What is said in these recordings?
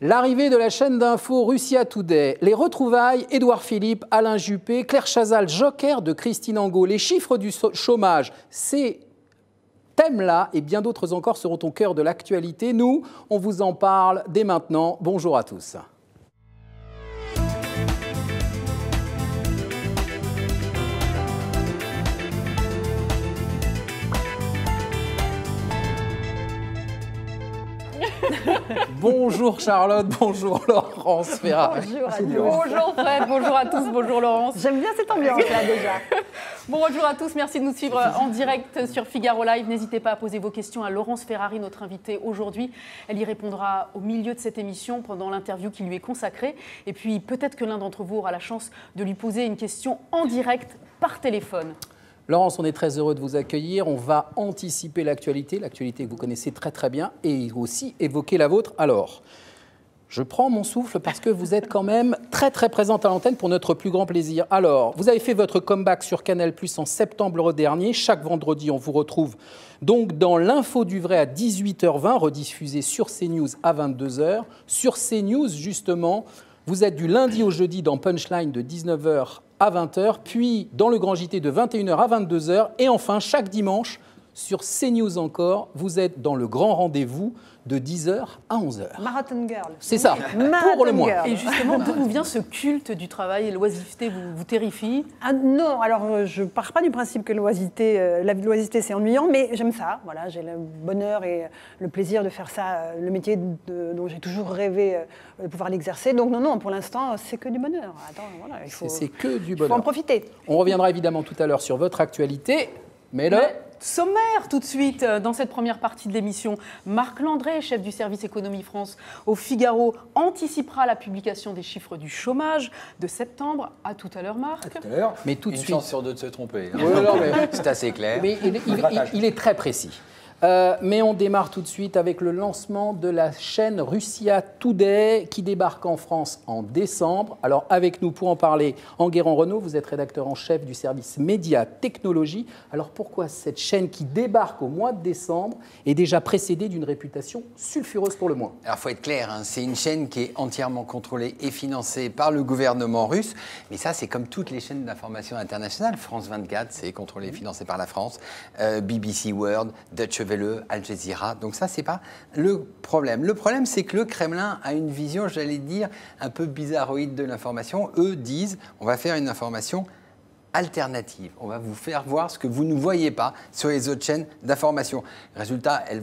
L'arrivée de la chaîne d'info Russia Today, les retrouvailles, Édouard Philippe, Alain Juppé, Claire Chazal, joker de Christine Angot, les chiffres du chômage, ces thèmes-là et bien d'autres encore seront au cœur de l'actualité. Nous, on vous en parle dès maintenant. Bonjour à tous. Bonjour Charlotte, bonjour Laurence Ferrari. Bonjour à tous. Bonjour Fred, bonjour à tous, bonjour Laurence. J'aime bien cette ambiance-là déjà. Bonjour à tous, merci de nous suivre en direct sur Figaro Live. N'hésitez pas à poser vos questions à Laurence Ferrari, notre invitée aujourd'hui. Elle y répondra au milieu de cette émission pendant l'interview qui lui est consacrée. Et puis peut-être que l'un d'entre vous aura la chance de lui poser une question en direct par téléphone. Laurence, on est très heureux de vous accueillir. On va anticiper l'actualité que vous connaissez très très bien, et aussi évoquer la vôtre. Alors, je prends mon souffle parce que vous êtes quand même très très présente à l'antenne pour notre plus grand plaisir. Alors, vous avez fait votre comeback sur Canal+ en septembre dernier. Chaque vendredi, on vous retrouve donc dans l'Info du Vrai à 18h20, rediffusée sur CNews à 22h. Sur CNews, justement, vous êtes du lundi au jeudi dans Punchline de 19h à 20h, puis dans le Grand JT de 21h à 22h, et enfin chaque dimanche sur CNews encore, vous êtes dans le grand rendez-vous de 10h à 11h. Marathon Girl. C'est ça, pour le moins. Et justement, d'où vous vient ce culte du travail et l'oisiveté vous terrifie? Non, alors je ne pars pas du principe que la l'oisiveté c'est ennuyant, mais j'aime ça. Voilà, j'ai le bonheur et le plaisir de faire ça, le métier dont j'ai toujours rêvé de pouvoir l'exercer. Donc non, pour l'instant, c'est que du bonheur. Attends, voilà, c'est que du bonheur. Il faut en profiter. On reviendra évidemment tout à l'heure sur votre actualité, mais sommaire tout de suite dans cette première partie de l'émission. Marc Landré, chef du service Économie France au Figaro, anticipera la publication des chiffres du chômage de septembre. À tout à l'heure, Marc. À tout à l'heure. Mais tout de suite. Une chance sur deux de se tromper. C'est assez clair. Mais il est très précis. Mais on démarre tout de suite avec le lancement de la chaîne Russia Today qui débarque en France en décembre. Alors avec nous pour en parler, Enguerrand Renaud, vous êtes rédacteur en chef du service Média Technologie. Alors pourquoi cette chaîne qui débarque au mois de décembre est déjà précédée d'une réputation sulfureuse pour le moins? Alors il faut être clair, hein, c'est une chaîne qui est entièrement contrôlée et financée par le gouvernement russe. Mais ça c'est comme toutes les chaînes d'information internationales. France 24, c'est contrôlé et financé par la France. BBC World, Deutsche Welle, Al Jazeera. Donc ça, c'est pas le problème. Le problème, c'est que le Kremlin a une vision, j'allais dire, un peu bizarroïde de l'information. Eux disent, on va faire une information alternative. On va vous faire voir ce que vous ne voyez pas sur les autres chaînes d'information. Résultat, elle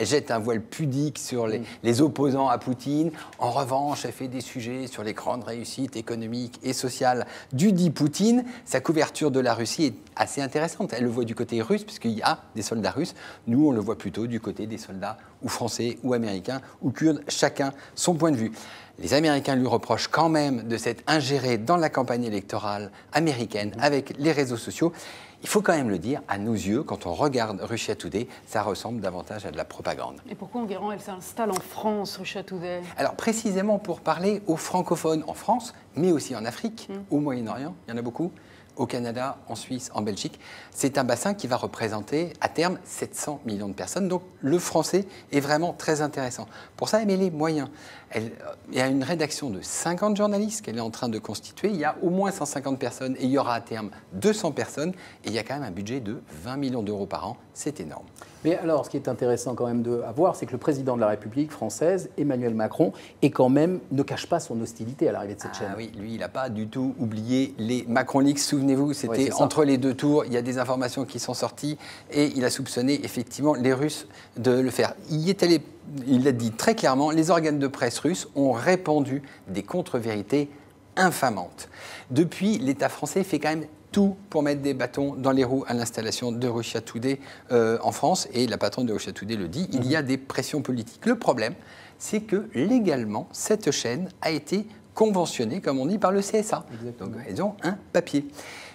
jette un voile pudique sur les opposants à Poutine. En revanche, elle fait des sujets sur les grandes réussites économiques et sociales du dit Poutine. Sa couverture de la Russie est assez intéressante. Elle le voit du côté russe, puisqu'il y a des soldats russes. Nous, on le voit plutôt du côté des soldats ou français ou américains ou kurdes, chacun son point de vue. Les Américains lui reprochent quand même de s'être ingérés dans la campagne électorale américaine avec les réseaux sociaux. Il faut quand même le dire, à nos yeux, quand on regarde Russia Today, ça ressemble davantage à de la propagande. Et pourquoi Enguerrand, elle s'installe en France, Russia Today? Alors précisément pour parler aux francophones en France, mais aussi en Afrique, au Moyen-Orient, il y en a beaucoup, au Canada, en Suisse, en Belgique. C'est un bassin qui va représenter à terme 700 millions de personnes. Donc le français est vraiment très intéressant. Pour ça, elle met les moyens. Il y a une rédaction de 50 journalistes qu'elle est en train de constituer. Il y a au moins 150 personnes et il y aura à terme 200 personnes. Et il y a quand même un budget de 20 millions d'euros par an. C'est énorme. Mais alors, ce qui est intéressant quand même à voir, c'est que le président de la République française, Emmanuel Macron, ne cache pas son hostilité à l'arrivée de cette chaîne. Ah oui, lui, il n'a pas du tout oublié les Macron Leaks. Souvenez-vous, c'était entre les deux tours. Il y a des informations qui sont sorties et il a soupçonné effectivement les Russes de le faire. Il l'a dit très clairement, les organes de presse russes ont répandu des contre-vérités infamantes. Depuis, l'État français fait quand même tout pour mettre des bâtons dans les roues à l'installation de Russia Today en France. Et la patronne de Russia Today le dit, il y a des pressions politiques. Le problème, c'est que légalement, cette chaîne a été conventionnée, comme on dit, par le CSA. Exactement. Donc, ils ont un papier.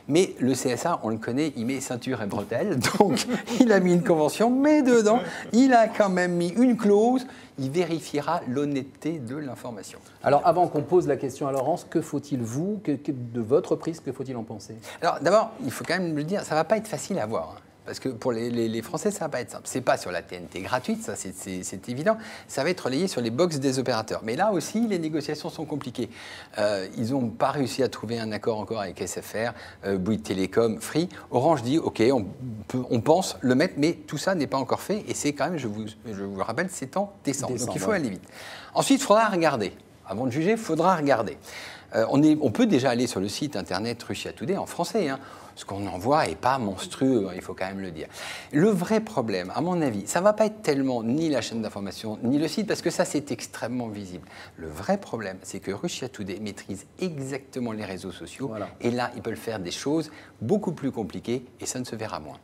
Mais le CSA, on le connaît, il met ceinture et bretelles, donc il a mis une convention, mais dedans, il a quand même mis une clause, il vérifiera l'honnêteté de l'information. Alors, avant qu'on pose la question à Laurence, que faut-il, de votre prise, que faut-il en penser? Alors, d'abord, il faut quand même le dire, ça ne va pas être facile à voir. Parce que pour les Français, ça ne va pas être simple. Ce n'est pas sur la TNT gratuite, ça c'est évident. Ça va être relayé sur les box des opérateurs. Mais là aussi, les négociations sont compliquées. Ils n'ont pas réussi à trouver un accord encore avec SFR, Bouygues Télécom, Free. Orange dit, OK, on pense le mettre, mais tout ça n'est pas encore fait. Et c'est quand même, je vous le rappelle, c'est en décembre. Donc il faut aller vite. Ensuite, il faudra regarder. Avant de juger, il faudra regarder. On peut déjà aller sur le site internet Russia Today en français. Ce qu'on envoie n'est pas monstrueux, il faut quand même le dire. Le vrai problème, à mon avis, ça ne va pas être tellement ni la chaîne d'information, ni le site, parce que ça, c'est extrêmement visible. Le vrai problème, c'est que Russia Today maîtrise exactement les réseaux sociaux. Voilà. Et là, ils peuvent faire des choses beaucoup plus compliquées, et ça ne se verra moins.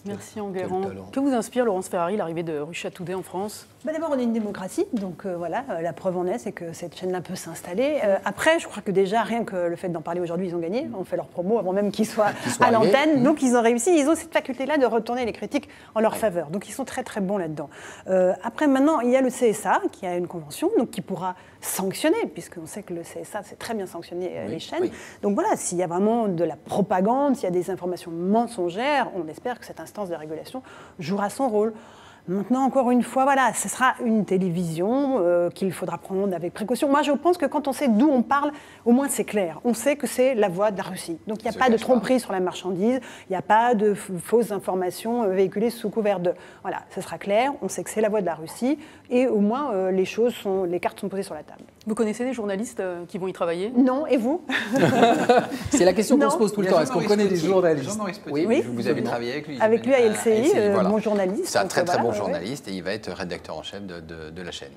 Merci Enguerrand. Que vous inspire, Laurence Ferrari, l'arrivée de Russia Today en France ? D'abord, on est une démocratie, donc voilà, la preuve en est, c'est que cette chaîne-là peut s'installer. Après, je crois que déjà, rien que le fait d'en parler aujourd'hui, ils ont gagné. On fait leur promo avant même qu'ils soient à l'antenne. Donc, ils ont réussi. Ils ont cette faculté-là de retourner les critiques en leur faveur. Donc, ils sont très, très bons là-dedans. Après, maintenant, il y a le CSA qui a une convention, donc qui pourra sanctionner, puisqu'on sait que le CSA, c'est très bien sanctionné les chaînes. Oui. Donc, voilà, s'il y a vraiment de la propagande, s'il y a des informations mensongères, on espère que cette instance de régulation jouera son rôle. Maintenant, encore une fois, voilà, ce sera une télévision qu'il faudra prendre avec précaution. Moi, je pense que quand on sait d'où on parle, au moins c'est clair. On sait que c'est la voix de la Russie. Donc, il n'y a pas de tromperie sur la marchandise, il n'y a pas de fausses informations véhiculées sous couvert de... Voilà, ce sera clair, on sait que c'est la voix de la Russie, et au moins, les cartes sont posées sur la table. Vous connaissez des journalistes qui vont y travailler ? Non, et vous ? C'est la question qu'on se pose tout le temps. Est-ce qu'on connaît des journalistes ? Oui, vous avez travaillé avec lui. Avec lui à LCI, bon journaliste. C'est un très bon journaliste et il va être rédacteur en chef de la chaîne.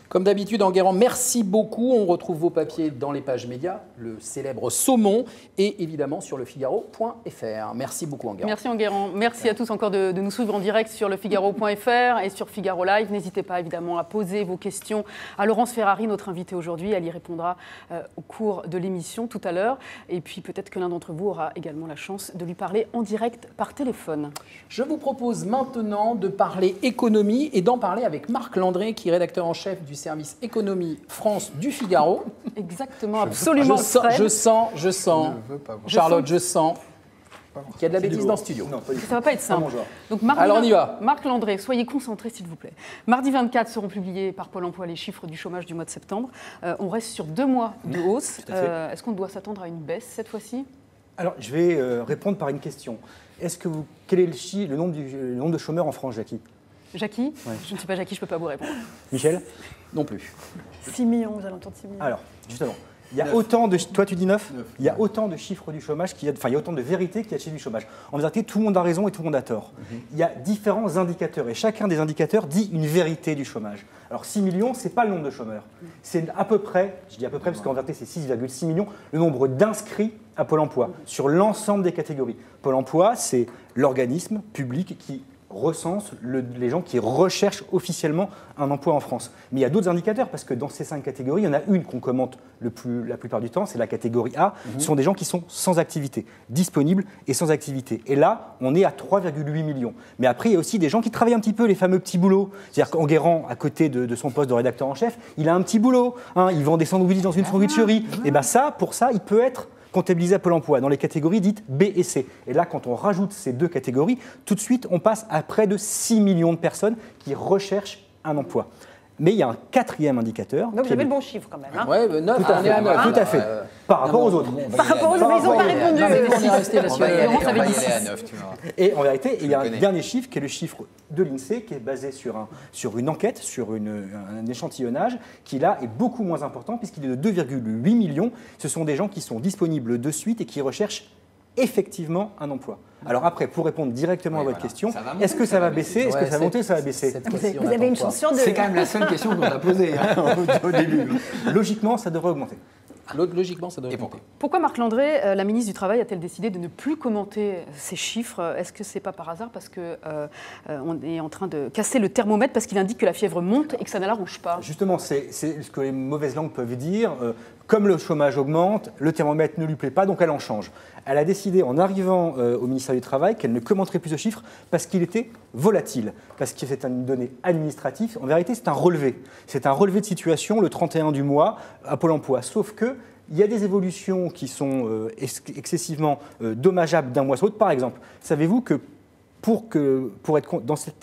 Comme d'habitude, Enguerrand, merci beaucoup. On retrouve vos papiers dans les pages médias, le célèbre Saumon, et évidemment sur lefigaro.fr. Merci beaucoup, Enguerrand. Merci, Enguerrand. Merci à tous encore de nous suivre en direct sur lefigaro.fr et sur Figaro Live. N'hésitez pas évidemment à poser vos questions à Laurence Ferrari, notre invitée aujourd'hui. Elle y répondra au cours de l'émission tout à l'heure. Et puis peut-être que l'un d'entre vous aura également la chance de lui parler en direct par téléphone. Je vous propose maintenant de parler économie et d'en parler avec Marc Landré, qui est rédacteur en chef du service économie France du Figaro. Exactement, absolument. Je sens, Charlotte, je sens qu'il y a de la bêtise dans le studio. Non, ça ne va pas être simple. Donc, alors on y va. Marc Landré, soyez concentrés s'il vous plaît. Mardi 24 seront publiés par Pôle emploi les chiffres du chômage du mois de septembre. On reste sur 2 mois de hausse. Est-ce qu'on doit s'attendre à une baisse cette fois-ci ? Alors, je vais répondre par une question. Quel est le nombre de chômeurs en France, Jackie ? Jackie ? Je ne suis pas Jackie, je ne peux pas vous répondre. Michel ? Non plus. 6 millions, vous allez entendre 6 millions. Alors, justement, il y a autant de... Toi, tu dis 9 ? Il y a autant de chiffres du chômage, il y a autant de vérité qu'il y a de chiffres du chômage. En vérité, tout le monde a raison et tout le monde a tort. Il y a différents indicateurs et chacun des indicateurs dit une vérité du chômage. Alors 6 millions, ce n'est pas le nombre de chômeurs. C'est à peu près, je dis à peu près parce qu'en vérité c'est 6,6 millions, le nombre d'inscrits à Pôle emploi sur l'ensemble des catégories. Pôle emploi, c'est l'organisme public qui recense les gens qui recherchent officiellement un emploi en France. Mais il y a d'autres indicateurs, parce que dans ces 5 catégories, il y en a une qu'on commente la plupart du temps, c'est la catégorie A. Ce sont des gens qui sont sans activité, disponibles et sans activité. Et là, on est à 3,8 millions. Mais après, il y a aussi des gens qui travaillent un petit peu, les fameux petits boulots. C'est-à-dire qu'Enguerrand, à côté de son poste de rédacteur en chef, il a un petit boulot. Il vend des sandwichs dans une sandwicherie. Et bien pour ça, il peut être comptabilisé à Pôle emploi dans les catégories dites B et C. Et là, quand on rajoute ces 2 catégories, tout de suite, on passe à près de 6 millions de personnes qui recherchent un emploi. Mais il y a un 4e indicateur. Donc vous avez le bon chiffre quand même. Hein. Oui, 9, on est à 9. Tout à fait. Par rapport aux autres. Par rapport aux autres, mais ils n'ont pas répondu. On est resté là-dessus. On va y aller à 9, tu vois. Et en vérité, il y a un dernier chiffre qui est le chiffre de l'INSEE, qui est basé sur une enquête, sur un échantillonnage, qui là est beaucoup moins important, puisqu'il est de 2,8 millions. Ce sont des gens qui sont disponibles de suite et qui recherchent effectivement un emploi. Alors après, pour répondre directement à votre question, est-ce que ça va baisser ? Est-ce que ça va monter ? Ça va baisser ? Vous avez une chance sur 2. C'est quand même la seule question qu'on a posée au début. Logiquement, ça devrait augmenter. Logiquement, ça devrait augmenter. Pourquoi Marc Landré, la ministre du Travail, a-t-elle décidé de ne plus commenter ces chiffres ? Est-ce que ce n'est pas par hasard parce qu'on est en train de casser le thermomètre parce qu'il indique que la fièvre monte et que ça ne l'arrange pas ? Justement, c'est ce que les mauvaises langues peuvent dire. Comme le chômage augmente, le thermomètre ne lui plaît pas, donc elle en change. Elle a décidé, en arrivant au ministère du Travail, qu'elle ne commenterait plus ce chiffre parce qu'il était volatile, parce que c'est une donnée administrative. En vérité, c'est un relevé. C'est un relevé de situation le 31 du mois à Pôle emploi. Sauf que il y a des évolutions qui sont excessivement dommageables d'un mois sur l'autre. Par exemple, savez-vous que pour être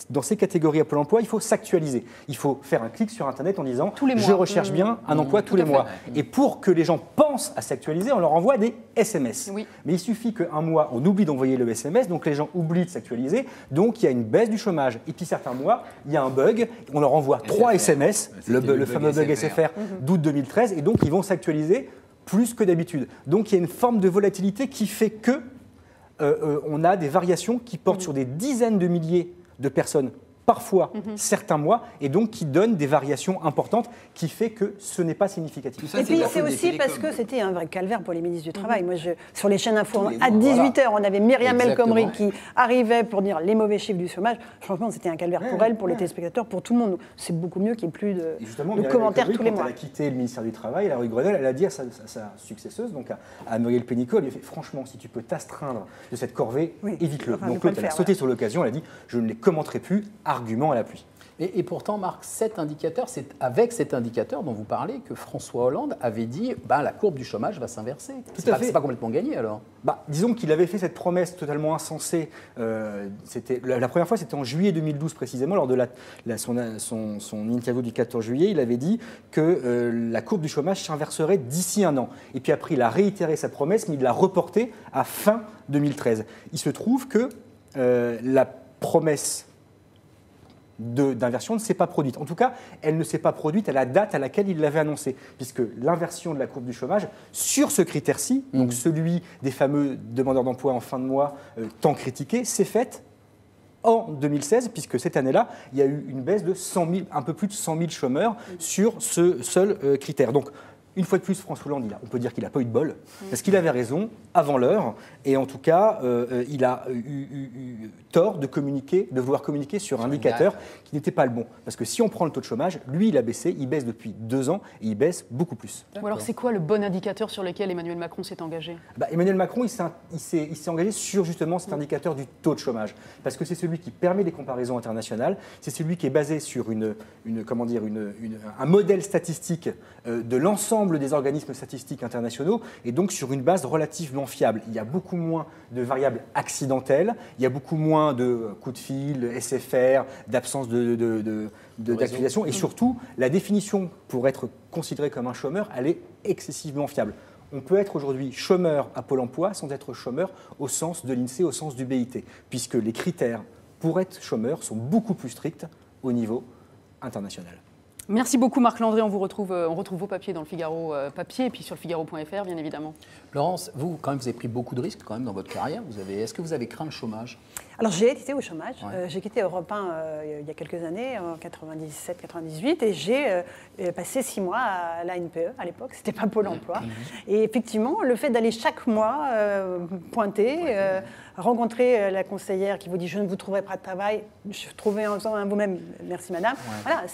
dans ces catégories à Pôle emploi, il faut s'actualiser. Il faut faire un clic sur Internet en disant Tous les mois. je recherche bien un emploi tous les mois. Et pour que les gens pensent à s'actualiser, on leur envoie des SMS. Oui. Mais il suffit qu'un mois, on oublie d'envoyer le SMS, donc les gens oublient de s'actualiser, donc il y a une baisse du chômage. Et puis certains mois, il y a un bug, on leur envoie 3 SMS, le fameux bug SFR d'août 2013, et donc ils vont s'actualiser plus que d'habitude. Donc il y a une forme de volatilité qui fait que on a des variations qui portent sur des dizaines de milliers de personnes parfois certains mois, et donc qui donnent des variations importantes, qui fait que ce n'est pas significatif. Et puis c'est aussi parce que c'était un vrai calvaire pour les ministres du Travail. Moi, sur les chaînes info, à 18h, on avait Myriam El Khomri qui arrivait pour dire les mauvais chiffres du chômage. Franchement, c'était un calvaire pour elle, pour les téléspectateurs, pour tout le monde. C'est beaucoup mieux qu'il n'y ait plus de commentaires tous les mois. Quand elle a quitté le ministère du Travail, la rue Grenelle, elle a dit à sa successeuse, donc à Muriel Pénicaud, elle lui a fait franchement, si tu peux t'astreindre de cette corvée, évite-le. Enfin, donc l'autre, elle a sauté sur l'occasion, elle a dit je ne les commenterai plus, argument à l'appui. Et pourtant, Marc, cet indicateur, c'est avec cet indicateur dont vous parlez que François Hollande avait dit la courbe du chômage va s'inverser. C'est pas complètement gagné alors. Disons qu'il avait fait cette promesse totalement insensée. La première fois, c'était en juillet 2012 précisément, lors de son interview du 14 juillet. Il avait dit que la courbe du chômage s'inverserait d'ici un an. Et puis après, il a réitéré sa promesse, mais il l'a reportée à fin 2013. Il se trouve que la promesse d'inversion ne s'est pas produite. En tout cas, elle ne s'est pas produite à la date à laquelle il l'avait annoncé, puisque l'inversion de la courbe du chômage sur ce critère-ci, donc celui des fameux demandeurs d'emploi en fin de mois tant critiqués, s'est faite en 2016, puisque cette année-là, il y a eu une baisse de 100 000, un peu plus de 100 000 chômeurs sur ce seul critère. Donc, une fois de plus, François Hollande, on peut dire qu'il n'a pas eu de bol, parce qu'il avait raison avant l'heure, et en tout cas, il a eu tort de vouloir communiquer sur un indicateur qui n'était pas le bon. Parce que si on prend le taux de chômage, lui, il a baissé, il baisse depuis 2 ans, et il baisse beaucoup plus. Ou alors, c'est quoi le bon indicateur sur lequel Emmanuel Macron s'est engagé ? Emmanuel Macron, il s'est engagé sur justement cet indicateur du taux de chômage, parce que c'est celui qui permet des comparaisons internationales, c'est celui qui est basé sur un modèle statistique de l'ensemble des organismes statistiques internationaux, et donc sur une base relativement fiable. Il y a beaucoup moins de variables accidentelles, il y a beaucoup moins de coups de fil, SFR, d'absence d'actualisation, et surtout, la définition pour être considéré comme un chômeur, elle est excessivement fiable. On peut être aujourd'hui chômeur à Pôle emploi sans être chômeur au sens de l'INSEE, au sens du BIT, puisque les critères pour être chômeur sont beaucoup plus stricts au niveau international. Merci beaucoup Marc Landré, on retrouve vos papiers dans le Figaro papier et puis sur le Figaro.fr bien évidemment. Laurence, vous avez pris beaucoup de risques quand même dans votre carrière. Est-ce que vous avez craint le chômage ? Alors j'ai été au chômage, j'ai quitté Europe 1 il y a quelques années, en 97-98, et j'ai passé 6 mois à l'ANPE à l'époque, c'était pas Pôle emploi. Et effectivement, le fait d'aller chaque mois pointer, rencontrer la conseillère qui vous dit « je ne vous trouverai pas de travail », je trouvais en faisant un vous-même, merci madame. Voilà,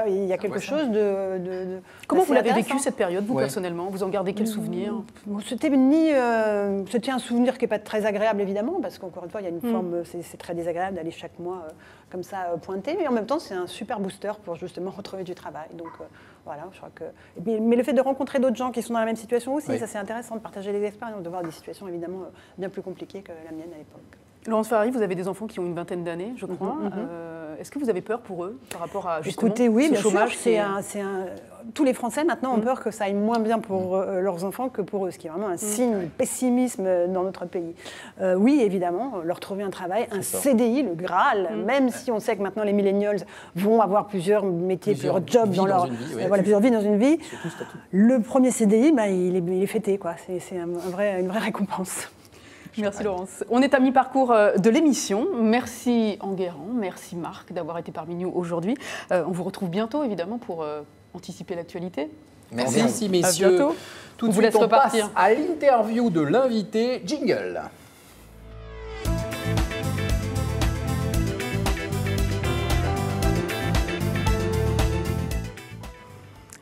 il y a quelque chose de Comment vous l'avez vécu cette période, vous personnellement ? Vous en gardez quel souvenir ? C'était un souvenir qui n'est pas très agréable évidemment, parce qu'encore une fois, il y a une forme, c'est très désagréable d'aller chaque mois comme ça pointer, mais en même temps, c'est un super booster pour justement retrouver du travail. Donc voilà, je crois que. Mais le fait de rencontrer d'autres gens qui sont dans la même situation aussi, ça c'est intéressant de partager les expériences, de voir des situations évidemment bien plus compliquées que la mienne à l'époque. Laurence Ferrari, vous avez des enfants qui ont une vingtaine d'années, je crois. Est-ce que vous avez peur pour eux par rapport à justement Écoutez, oui, ce chômage tous les Français maintenant ont peur que ça aille moins bien pour leurs enfants que pour eux, ce qui est vraiment un signe de pessimisme dans notre pays. Oui, évidemment, leur trouver un travail, un CDI, le Graal, même si on sait que maintenant les millennials vont avoir plusieurs métiers, plusieurs jobs dans leur plusieurs vies dans une vie. Le premier CDI, il est fêté, quoi. C'est une vraie récompense. Merci Laurence. On est à mi-parcours de l'émission. Merci Enguerrand, merci Marc d'avoir été parmi nous aujourd'hui. On vous retrouve bientôt évidemment pour anticiper l'actualité. Merci messieurs. À bientôt. Tout de suite, on passe à l'interview de l'invité. Jingle.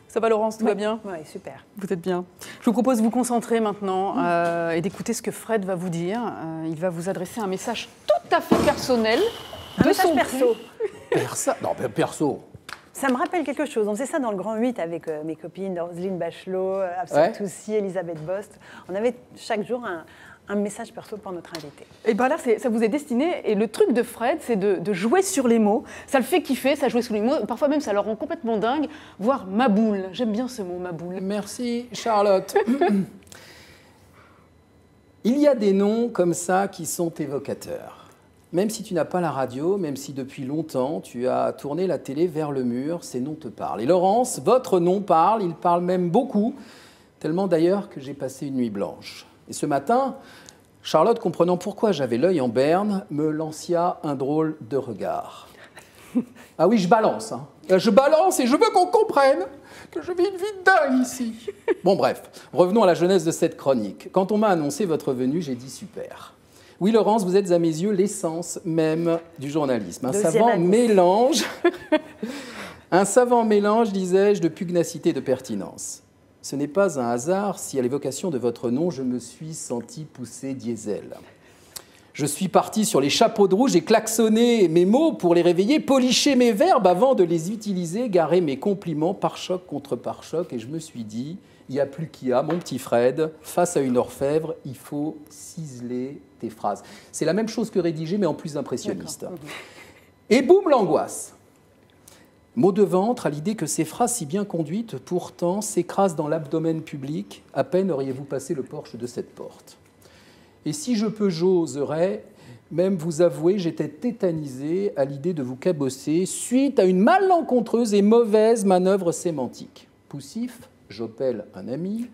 Ça va Laurence, tout va bien ? Oui, super. Vous êtes bien. Je vous propose de vous concentrer maintenant et d'écouter ce que Fred va vous dire. Il va vous adresser un message tout à fait personnel. Un message perso. Perso. Ça me rappelle quelque chose. On faisait ça dans le Grand 8 avec mes copines, Roselyne Bachelot, Absalom Toussi, Elisabeth Bost. On avait chaque jour un message perso pour notre invité. Et bien là, ça vous est destiné. Et le truc de Fred, c'est de jouer sur les mots. Ça le fait kiffer, ça joue sur les mots. Parfois même, ça le rend complètement dingue, voire maboule. J'aime bien ce mot, maboule. Merci, Charlotte. Il y a des noms comme ça qui sont évocateurs. Même si tu n'as pas la radio, même si depuis longtemps tu as tourné la télé vers le mur, ces noms te parlent. Et Laurence, votre nom parle, il parle même beaucoup, tellement d'ailleurs que j'ai passé une nuit blanche. Et ce matin, Charlotte, comprenant pourquoi j'avais l'œil en berne, me lancia un drôle de regard. Ah oui, je balance. Hein. Je balance et je veux qu'on comprenne que je vis une vie de dingue ici. Bon bref, revenons à la jeunesse de cette chronique. Quand on m'a annoncé votre venue, j'ai dit super. Oui, Laurence, vous êtes à mes yeux l'essence même du journalisme. Un savant mélange, disais-je, de pugnacité et de pertinence. Ce n'est pas un hasard si, à l'évocation de votre nom, je me suis senti pousser diesel. Je suis parti sur les chapeaux de roue, j'ai klaxonné mes mots pour les réveiller, poliché mes verbes avant de les utiliser, garé mes compliments par choc contre par choc, et je me suis dit, il n'y a plus qu'y a, mon petit Fred, face à une orfèvre, il faut ciseler tes phrases. C'est la même chose que rédiger, mais en plus impressionniste. Et boum, l'angoisse. Mot de ventre à l'idée que ces phrases si bien conduites, pourtant, s'écrasent dans l'abdomen public. À peine auriez-vous passé le porche de cette porte. Et si je peux, j'oserais même vous avouer, j'étais tétanisé à l'idée de vous cabosser suite à une malencontreuse et mauvaise manœuvre sémantique. Poussif, j'appelle un ami,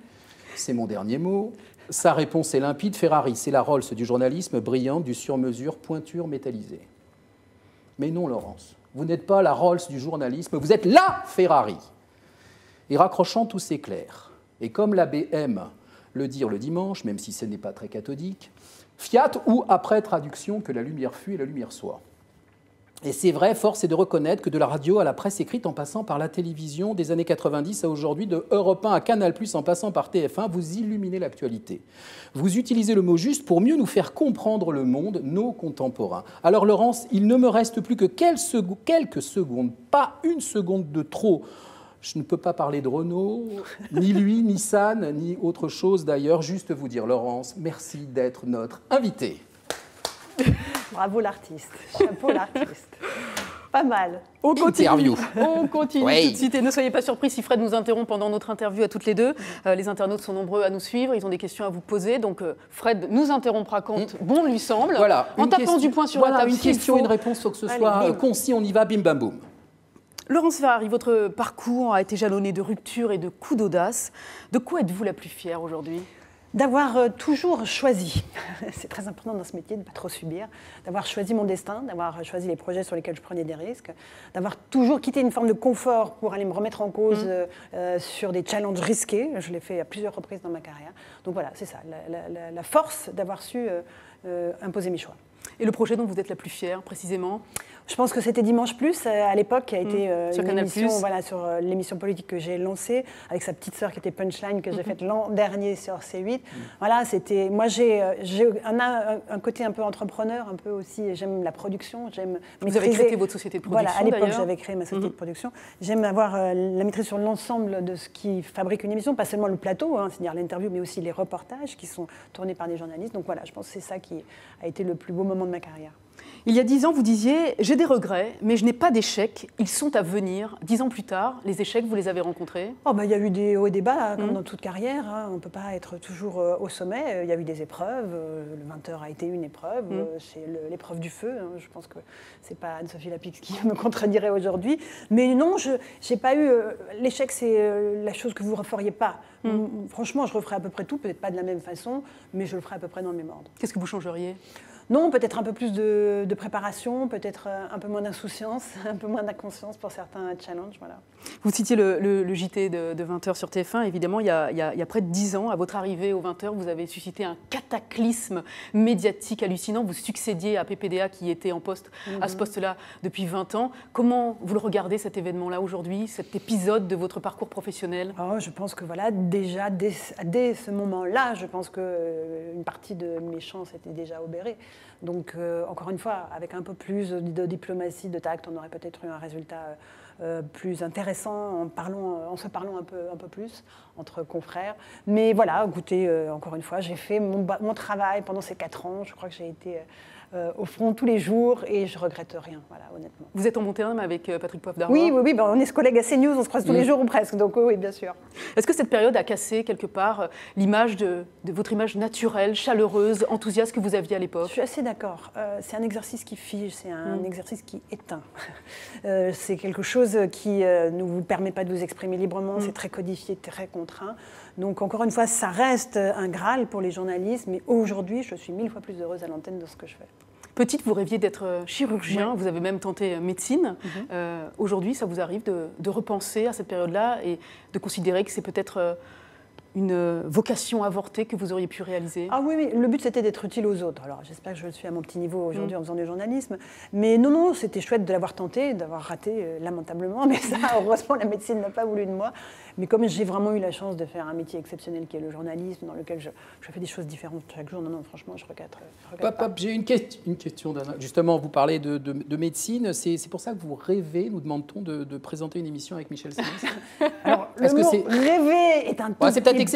c'est mon dernier mot. Sa réponse est limpide, Ferrari, c'est la Rolls du journalisme, brillante, du sur-mesure, pointure métallisée. Mais non, Laurence. Vous n'êtes pas la Rolls du journalisme, vous êtes la Ferrari. Et raccrochant, tout s'éclaire. Et comme la BM le dire le dimanche, même si ce n'est pas très cathodique, Fiat ou, après traduction, que la lumière fût et la lumière soit. Et c'est vrai, force est de reconnaître que de la radio à la presse écrite en passant par la télévision des années 90 à aujourd'hui, de Europe 1 à Canal+, en passant par TF1, vous illuminez l'actualité. Vous utilisez le mot juste pour mieux nous faire comprendre le monde, nos contemporains. Alors Laurence, il ne me reste plus que quelques secondes, pas une seconde de trop. Je ne peux pas parler de Renault, ni lui, ni Nissan, ni autre chose d'ailleurs, juste vous dire, Laurence, merci d'être notre invitée. Bravo l'artiste, chapeau l'artiste. Pas mal. On continue. Interview. On continue Oui. tout de suite. Et ne soyez pas surpris si Fred nous interrompt pendant notre interview à toutes les deux. Les internautes sont nombreux à nous suivre, ils ont des questions à vous poser. Donc Fred nous interrompra quand bon lui semble. Voilà, en tapant du poing sur la table. Une question, s'il faut. une réponse, il faut que ce soit concis, on y va, bim bam boum. Laurence Ferrari, votre parcours a été jalonné de ruptures et de coups d'audace. De quoi êtes-vous la plus fière aujourd'hui ? D'avoir toujours choisi, c'est très important dans ce métier de ne pas trop subir, d'avoir choisi mon destin, d'avoir choisi les projets sur lesquels je prenais des risques, d'avoir toujours quitté une forme de confort pour aller me remettre en cause sur des challenges risqués. Je l'ai fait à plusieurs reprises dans ma carrière. Donc voilà, c'est ça, la force d'avoir su imposer mes choix. Et le projet dont vous êtes la plus fière, précisément ? Je pense que c'était Dimanche Plus à l'époque, qui a été sur une Canal+. émission, voilà, sur l'émission politique que j'ai lancée avec sa petite sœur qui était Punchline, que j'ai faite l'an dernier sur C8. Voilà, c'était. Moi, j'ai un côté un peu entrepreneur, un peu aussi. J'aime la production, j'aime maîtriser. Vous avez créé votre société de production. Voilà, à l'époque, d'ailleurs. j'avais créé ma société de production. J'aime avoir la maîtrise sur l'ensemble de ce qui fabrique une émission, pas seulement le plateau, hein, c'est-à-dire l'interview, mais aussi les reportages qui sont tournés par des journalistes. Donc voilà, je pense que c'est ça qui a été le plus beau moment de ma carrière. Il y a 10 ans, vous disiez « J'ai des regrets, mais je n'ai pas d'échecs. Ils sont à venir. » 10 ans plus tard, les échecs, vous les avez rencontrés ? Il y a eu des hauts et des bas, comme dans toute carrière. Hein. On ne peut pas être toujours au sommet. Il y a eu des épreuves. Le 20h a été une épreuve. C'est l'épreuve du feu. Hein. Je pense que ce n'est pas Anne-Sophie Lapix qui me contredirait aujourd'hui. Mais non, je n'ai pas eu... L'échec, c'est la chose que vous ne referiez pas. Franchement, je referais à peu près tout. Peut-être pas de la même façon, mais je le ferais à peu près dans le même ordre. Qu'est-ce que vous changeriez ? Non, peut-être un peu plus de préparation, peut-être un peu moins d'insouciance, un peu moins d'inconscience pour certains challenges. Voilà. Vous citiez le JT de 20h sur TF1. Évidemment, il y a près de 10 ans, à votre arrivée aux 20h, vous avez suscité un cataclysme médiatique hallucinant. Vous succédiez à PPDA qui était en poste à ce poste-là depuis 20 ans. Comment vous le regardez, cet événement-là aujourd'hui, cet épisode de votre parcours professionnel ? Je pense que voilà, déjà, dès ce moment-là, je pense qu'une partie de mes chances était déjà obérée. Donc, encore une fois, avec un peu plus de diplomatie, de tact, on aurait peut-être eu un résultat plus intéressant en se parlant un peu plus entre confrères. Mais voilà, écoutez, encore une fois, j'ai fait mon travail pendant ces 4 ans. Je crois que j'ai été au front tous les jours et je regrette rien, voilà, honnêtement. Vous êtes en bon terme avec Patrick Poivre-d'Arvor? Oui, ben, on est collègues à CNews, on se croise tous les jours ou presque, donc oui, bien sûr. Est-ce que cette période a cassé quelque part l'image de votre image naturelle, chaleureuse, enthousiaste que vous aviez à l'époque? Je suis assez d'accord. C'est un exercice qui fige, c'est un exercice qui éteint. C'est quelque chose qui ne vous permet pas de vous exprimer librement, c'est très codifié, très contraint. Donc encore une fois, ça reste un Graal pour les journalistes, mais aujourd'hui, je suis 1000 fois plus heureuse à l'antenne de ce que je fais. Petite, vous rêviez d'être chirurgien, vous avez même tenté médecine. Aujourd'hui, ça vous arrive de repenser à cette période-là et de considérer que c'est peut-être une vocation avortée que vous auriez pu réaliser? Ah oui, le but c'était d'être utile aux autres. Alors j'espère que je le suis à mon petit niveau aujourd'hui en faisant du journalisme. Mais non, c'était chouette de l'avoir tenté, d'avoir raté lamentablement. Mais ça, heureusement, la médecine n'a pas voulu de moi. Mais comme j'ai vraiment eu la chance de faire un métier exceptionnel qui est le journalisme, dans lequel je fais des choses différentes chaque jour, non, franchement, je regrette pas. J'ai une question, Dana. Justement, vous parlez de médecine. C'est pour ça que vous rêvez, nous demande-t-on, de présenter une émission avec Michel Simès? Alors, le mot rêver est un tout c'est peut-être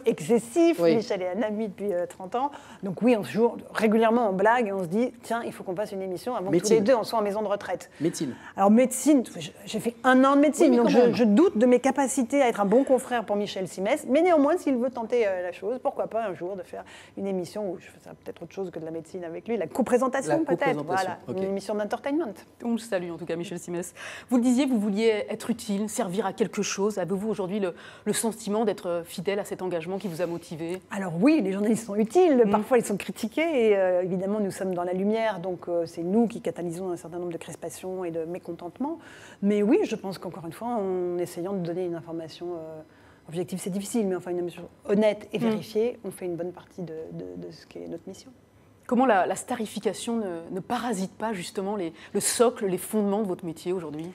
excessif. Oui. Michel est un ami depuis 30 ans. Donc oui, on se joue régulièrement en blague et on se dit, tiens, il faut qu'on fasse une émission avant que tous les deux on soit en maison de retraite. Médecine. Alors médecine, j'ai fait 1 an de médecine, donc je doute de mes capacités à être un bon confrère pour Michel Simès. Mais néanmoins, s'il veut tenter la chose, pourquoi pas un jour de faire une émission où je ferai peut-être autre chose que de la médecine avec lui, la coprésentation peut-être. Voilà, une émission d'entertainment. On le salue en tout cas, Michel Simès. Vous le disiez, vous vouliez être utile, servir à quelque chose. Avez-vous aujourd'hui le sentiment d'être fidèle à cet engagement qui vous a motivé? Alors oui, les journalistes sont utiles, parfois ils sont critiqués et évidemment nous sommes dans la lumière, donc c'est nous qui catalysons un certain nombre de crispations et de mécontentements. Mais oui, je pense qu'encore une fois, en essayant de donner une information objective, c'est difficile, mais enfin une information honnête et vérifiée, on fait une bonne partie de ce qui est notre mission. Comment la starification ne parasite pas justement le socle, les fondements de votre métier aujourd'hui?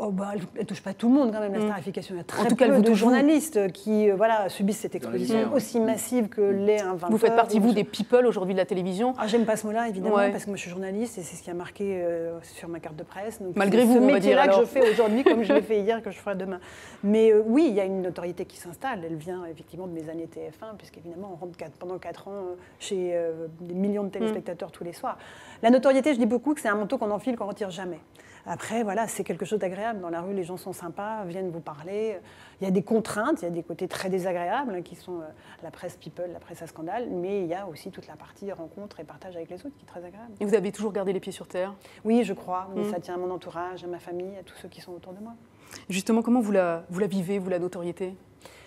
Elle ne touche pas tout le monde quand même, la starification. Il y a très peu de journalistes qui subissent cette exposition aussi massive que l'est un 20h. Vous faites partie, vous, des people aujourd'hui de la télévision? J'aime pas ce mot-là, évidemment, parce que moi je suis journaliste et c'est ce qui a marqué sur ma carte de presse. Donc, malgré vous, on va dire. C'est ce métier-là que je fais aujourd'hui comme je l'ai fait hier, que je ferai demain. Mais oui, il y a une notoriété qui s'installe. Elle vient effectivement de mes années TF1, puisqu'évidemment, on rentre pendant 4 ans chez des millions de téléspectateurs tous les soirs. La notoriété, je dis beaucoup que c'est un manteau qu'on enfile, qu'on ne retire jamais. Après, voilà, c'est quelque chose d'agréable. Dans la rue, les gens sont sympas, viennent vous parler. Il y a des contraintes, il y a des côtés très désagréables qui sont la presse people, la presse à scandale, mais il y a aussi toute la partie rencontre et partage avec les autres qui est très agréable. Et vous avez toujours gardé les pieds sur terre? Oui, je crois, mais ça tient à mon entourage, à ma famille, à tous ceux qui sont autour de moi. Justement, comment vous la vivez, vous, la notoriété?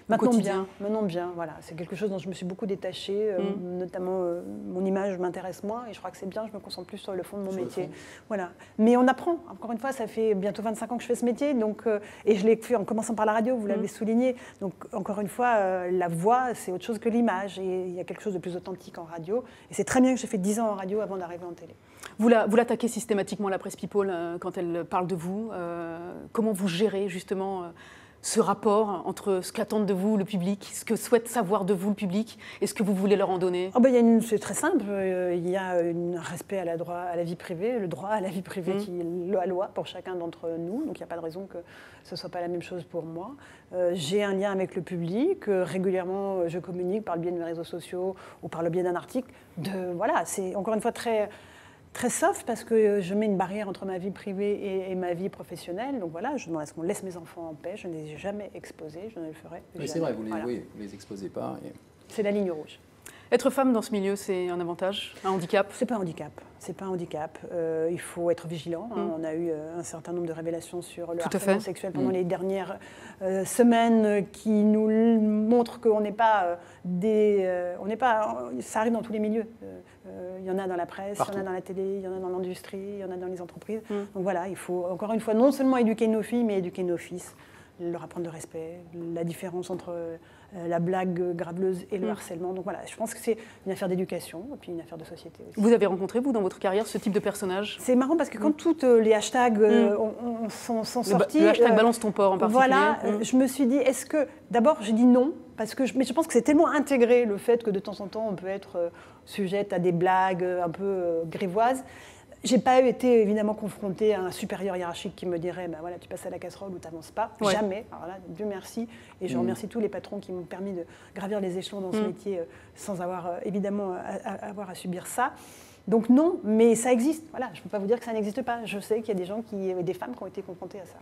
Maintenant bien, voilà. C'est quelque chose dont je me suis beaucoup détachée, notamment mon image m'intéresse moins et je crois que c'est bien, je me concentre plus sur le fond de mon métier. Voilà. Mais on apprend, encore une fois, ça fait bientôt 25 ans que je fais ce métier, donc, et je l'ai fait en commençant par la radio, vous l'avez souligné, donc encore une fois, la voix, c'est autre chose que l'image et il y a quelque chose de plus authentique en radio et c'est très bien que j'ai fait 10 ans en radio avant d'arriver en télé. Vous l'attaquez systématiquement, la presse people, quand elle parle de vous. Comment vous gérez justement ce rapport entre ce qu'attendent de vous le public, ce que souhaite savoir de vous le public et ce que vous voulez leur en donner? C'est très simple, il y a un respect à la vie privée, le droit à la vie privée qui est la loi pour chacun d'entre nous, donc il n'y a pas de raison que ce ne soit pas la même chose pour moi. J'ai un lien avec le public, régulièrement je communique par le biais de mes réseaux sociaux ou par le biais d'un article. C'est encore une fois très soft parce que je mets une barrière entre ma vie privée et ma vie professionnelle. Donc voilà, je demande à ce qu'on laisse mes enfants en paix. Je ne les ai jamais exposés, je ne le ferai jamais. C'est vrai, vous ne les exposez pas. C'est la ligne rouge. Être femme dans ce milieu, c'est un avantage, un handicap? C'est pas un handicap. C'est pas un handicap. Il faut être vigilant. On a eu un certain nombre de révélations sur le harcèlement sexuel pendant les dernières semaines qui nous montrent qu'on n'est pas ça arrive dans tous les milieux. Il y en a dans la presse, il y en a dans la télé, il y en a dans l'industrie, il y en a dans les entreprises. Donc voilà, il faut encore une fois non seulement éduquer nos filles, mais éduquer nos fils, leur apprendre le respect, la différence entre la blague graveleuse et le harcèlement. Donc voilà, je pense que c'est une affaire d'éducation et puis une affaire de société aussi. Vous avez rencontré, vous, dans votre carrière, ce type de personnage? C'est marrant parce que quand tous les hashtags sont sortis... Le hashtag balance ton porc en particulier. Voilà, je me suis dit, est-ce que... D'abord, j'ai dit non, mais je pense que c'est tellement intégré le fait que de temps en temps, on peut être sujette à des blagues un peu grivoises. J'ai pas été évidemment confrontée à un supérieur hiérarchique qui me dirait bah voilà, tu passes à la casserole ou tu n'avances pas. Ouais. Jamais. Alors là, Dieu merci. Et je remercie tous les patrons qui m'ont permis de gravir les échelons dans ce métier sans avoir évidemment avoir à subir ça. Donc non, mais ça existe. Voilà, je ne peux pas vous dire que ça n'existe pas. Je sais qu'il y a des gens des femmes qui ont été confrontées à ça.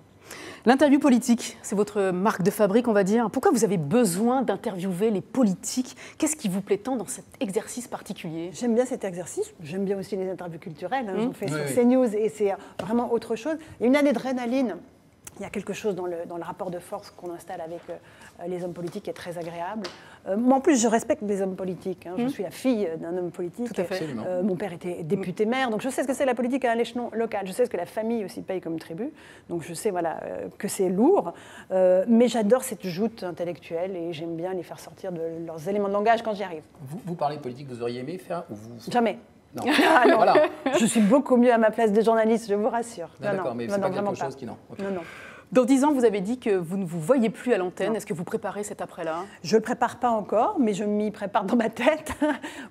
L'interview politique, c'est votre marque de fabrique, on va dire. Pourquoi vous avez besoin d'interviewer les politiques? Qu'est-ce qui vous plaît tant dans cet exercice particulier? J'aime bien cet exercice. J'aime bien aussi les interviews culturelles. J'en fais sur CNews et c'est vraiment autre chose. Il y a une adrénaline. Il y a quelque chose dans le rapport de force qu'on installe avec les hommes politiques qui est très agréable. Moi, en plus, je respecte les hommes politiques. Je suis la fille d'un homme politique. Tout à fait. Mon père était député maire, donc je sais ce que c'est la politique à l'échelon local. Je sais ce que la famille aussi paye comme tribut. Donc je sais que c'est lourd. Mais j'adore cette joute intellectuelle et j'aime bien les faire sortir de leurs éléments de langage quand j'y arrive. Vous parlez de politique, vous auriez aimé faire ou vous... Jamais. Non. Ah non. Voilà. Je suis beaucoup mieux à ma place de journaliste, je vous rassure. D'accord, mais c'est pas quelque chose qui... Non. Okay. Non. Dans 10 ans, vous avez dit que vous ne vous voyez plus à l'antenne. Est-ce que vous préparez cet après-là? Je ne le prépare pas encore, mais je m'y prépare dans ma tête.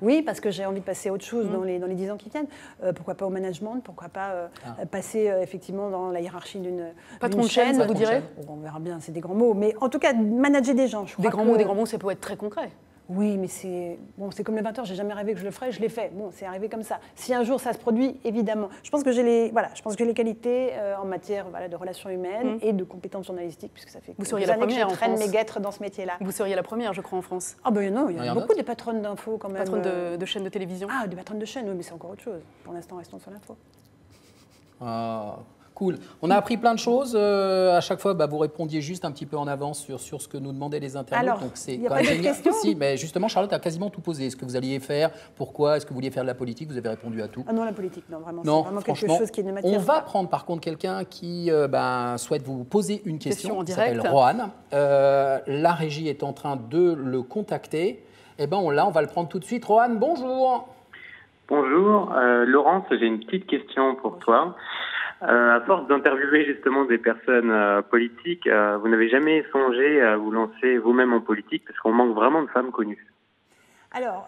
Oui, parce que j'ai envie de passer à autre chose dans les 10 ans qui viennent. Pourquoi pas au management? Pourquoi pas passer effectivement dans la hiérarchie d'une patron de chaîne, ça vous dirait? On verra bien, c'est des grands mots. Mais en tout cas, manager des gens. Des grands mots, ça peut être très concret. Oui, mais c'est comme le 20h, j'ai jamais rêvé que je le ferais, je l'ai fait. Bon, c'est arrivé comme ça. Si un jour ça se produit, évidemment. Je pense que j'ai les qualités en matière de relations humaines et de compétences journalistiques, puisque ça fait vous seriez la première que je traîne mes guêtres dans ce métier-là. Vous seriez la première, je crois, en France. Ah ben non, il y a beaucoup de patronnes d'infos quand même. Patronnes de chaînes de télévision. Ah, des patronnes de chaînes, oui, mais c'est encore autre chose. Pour l'instant, restons sur l'info. Ah. Cool. On a appris plein de choses. À chaque fois, vous répondiez juste un petit peu en avance sur ce que nous demandaient les internautes. Alors, donc c'est il n'y a pas de questions. Si, mais justement, Charlotte a quasiment tout posé. Est-ce que vous alliez faire? Pourquoi? Est-ce que vous vouliez faire de la politique? Vous avez répondu à tout. Ah non, la politique, non, vraiment. Non, c'est vraiment quelque chose qui est une matière. On va prendre par contre quelqu'un qui souhaite vous poser une question. En direct. Il s'appelle Rohan. La régie est en train de le contacter. Eh bien, on va le prendre tout de suite. Rohan, bonjour. Bonjour. Laurence, j'ai une petite question pour toi. À force d'interviewer justement des personnes politiques, vous n'avez jamais songé à vous lancer vous-même en politique parce qu'on manque vraiment de femmes connues? Alors,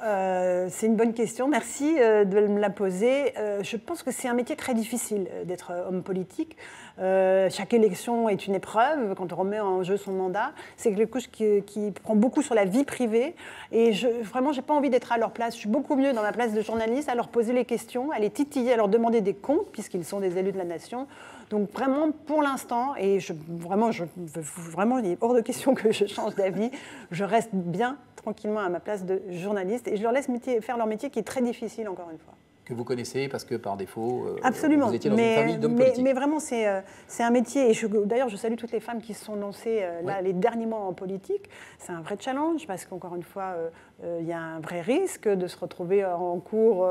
c'est une bonne question. Merci de me la poser. Je pense que c'est un métier très difficile d'être homme politique. Chaque élection est une épreuve quand on remet en jeu son mandat. C'est quelque chose qui prend beaucoup sur la vie privée. Et vraiment, je n'ai pas envie d'être à leur place. Je suis beaucoup mieux dans ma place de journaliste à leur poser les questions, à les titiller, à leur demander des comptes, puisqu'ils sont des élus de la nation. Donc vraiment, pour l'instant, et vraiment, il est hors de question que je change d'avis, je reste bien tranquillement à ma place de journaliste et je leur laisse faire leur métier qui est très difficile, encore une fois. Que vous connaissez parce que par défaut, absolument. Vous étiez dans une famille d'hommes politiques. Mais vraiment, c'est un métier. Et d'ailleurs, je salue toutes les femmes qui se sont lancées les derniers mois en politique. C'est un vrai challenge parce qu'encore une fois, il y a un vrai risque de se retrouver en cours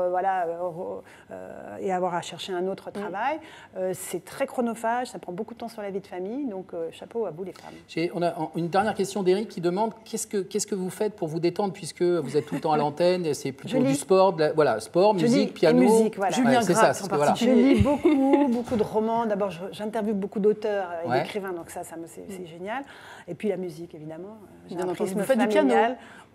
et avoir à chercher un autre travail. C'est très chronophage, ça prend beaucoup de temps sur la vie de famille. Donc, chapeau à vous, les femmes. On a une dernière question d'Éric qui demande qu'est-ce que vous faites pour vous détendre puisque vous êtes tout le temps à l'antenne, c'est plutôt du sport, sport, musique, piano. Et musique, voilà. Julien Gracq, en particulier. Je lis beaucoup de romans. D'abord, j'interviewe beaucoup d'auteurs et d'écrivains, donc ça c'est génial. Et puis la musique, évidemment. Vous faites du piano?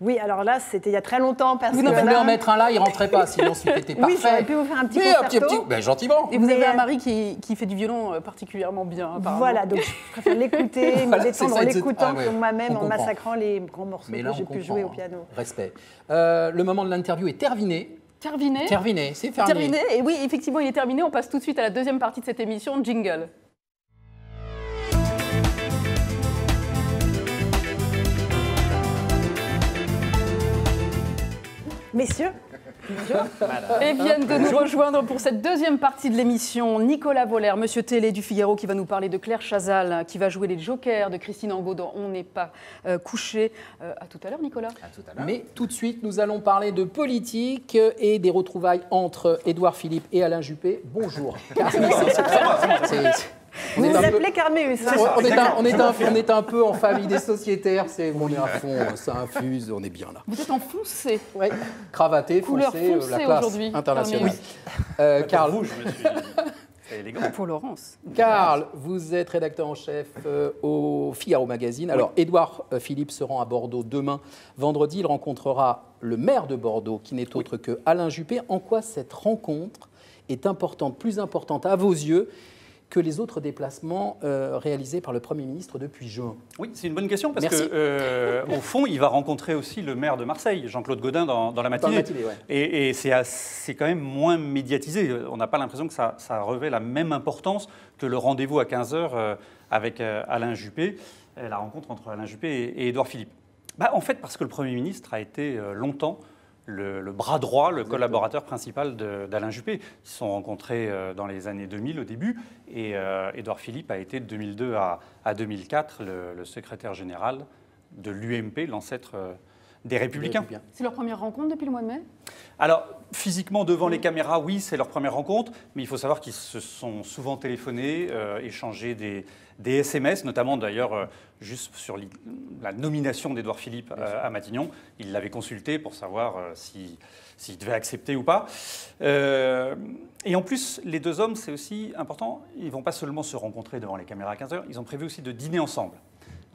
Oui, alors là, c'était il y a très longtemps. Vous ne pouvez en mettre un là, il ne rentrait pas, sinon c'était parfait. Oui, j'aurais pu vous faire un petit concerto. Gentiment. Et vous avez un mari qui fait du violon particulièrement bien, apparemment. Voilà, donc je préfère l'écouter, me détendre en l'écoutant que moi-même en massacrant les grands morceaux que j'ai pu jouer au piano. Respect. Le moment de l'interview est terminé. Terminé, c'est terminé. Et oui, effectivement, il est terminé. On passe tout de suite à la deuxième partie de cette émission, jingle. Messieurs, bonjour. Et viennent de nous rejoindre pour cette deuxième partie de l'émission Nicolas Voller, Monsieur Télé du Figaro, qui va nous parler de Claire Chazal, qui va jouer les jokers de Christine Angot dans On n'est pas couché. À tout à l'heure, Nicolas. À tout à l'heure. Mais tout de suite, nous allons parler de politique et des retrouvailles entre Édouard Philippe et Alain Juppé. Bonjour. Vous vous appelez Carméus. On est un peu en famille des sociétaires, on est à fond, ça infuse, on est bien là. Vous êtes en foncé. Oui, cravaté, couleur foncé, la classe internationale. Carl, rouge, monsieur. C'est élégant. Pour Laurence. Carl, vous êtes rédacteur en chef au Figaro Magazine. Alors, Édouard Philippe se rend à Bordeaux demain. Vendredi, il rencontrera le maire de Bordeaux, qui n'est autre que Alain Juppé. En quoi cette rencontre est importante, plus importante à vos yeux que les autres déplacements réalisés par le Premier ministre depuis juin? Oui, c'est une bonne question parce Merci. qu'au fond, il va rencontrer aussi le maire de Marseille, Jean-Claude Gaudin, dans la matinée. Ouais. Et c'est quand même moins médiatisé. On n'a pas l'impression que ça revêt la même importance que le rendez-vous à 15h avec Alain Juppé, la rencontre entre Alain Juppé et Édouard Philippe. En fait, parce que le Premier ministre a été longtemps le bras droit, le collaborateur principal d'Alain Juppé. Ils se sont rencontrés dans les années 2000 au début, et Édouard Philippe a été de 2002 à 2004 le secrétaire général de l'UMP, l'ancêtre des Républicains. C'est leur première rencontre depuis le mois de mai? Alors, physiquement, devant les caméras, oui, c'est leur première rencontre, mais il faut savoir qu'ils se sont souvent téléphonés, échangé des SMS, notamment d'ailleurs juste sur la nomination d'Édouard Philippe à Matignon. Il l'avait consulté pour savoir s'il devait accepter ou pas. Et en plus, les deux hommes, c'est aussi important, ils ne vont pas seulement se rencontrer devant les caméras à 15h, ils ont prévu aussi de dîner ensemble.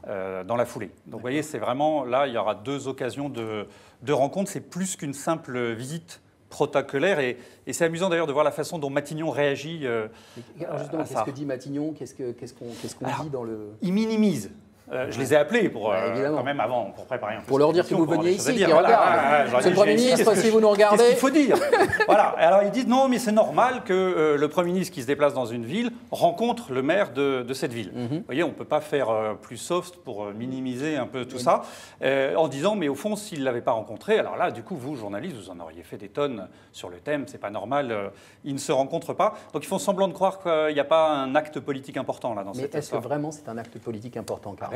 Dans la foulée. Donc vous voyez, c'est vraiment, là, il y aura deux occasions de rencontre. C'est plus qu'une simple visite protocolaire. Et c'est amusant d'ailleurs de voir la façon dont Matignon réagit. Alors justement, qu'est-ce que dit Matignon? Qu'est-ce qu'on dit dans le... Il minimise. Je les ai appelés pour, évidemment. quand même avant, pour préparer un peu. Pour leur dire que vous veniez ici, qu'ils regardent. Voilà, C'est le Premier ministre, si vous nous regardez. Qu'est-ce qu'il faut dire? Voilà. Alors ils disent non, mais c'est normal que le Premier ministre qui se déplace dans une ville rencontre le maire de cette ville. Vous voyez, on ne peut pas faire plus soft pour minimiser un peu tout ça, en disant, mais au fond, s'il ne l'avait pas rencontré, alors là, du coup, vous, journalistes, vous en auriez fait des tonnes sur le thème, c'est pas normal, ils ne se rencontrent pas. Donc ils font semblant de croire qu'il n'y a pas un acte politique important là dans cette histoire. Mais est-ce que vraiment c'est un acte politique important, Karl?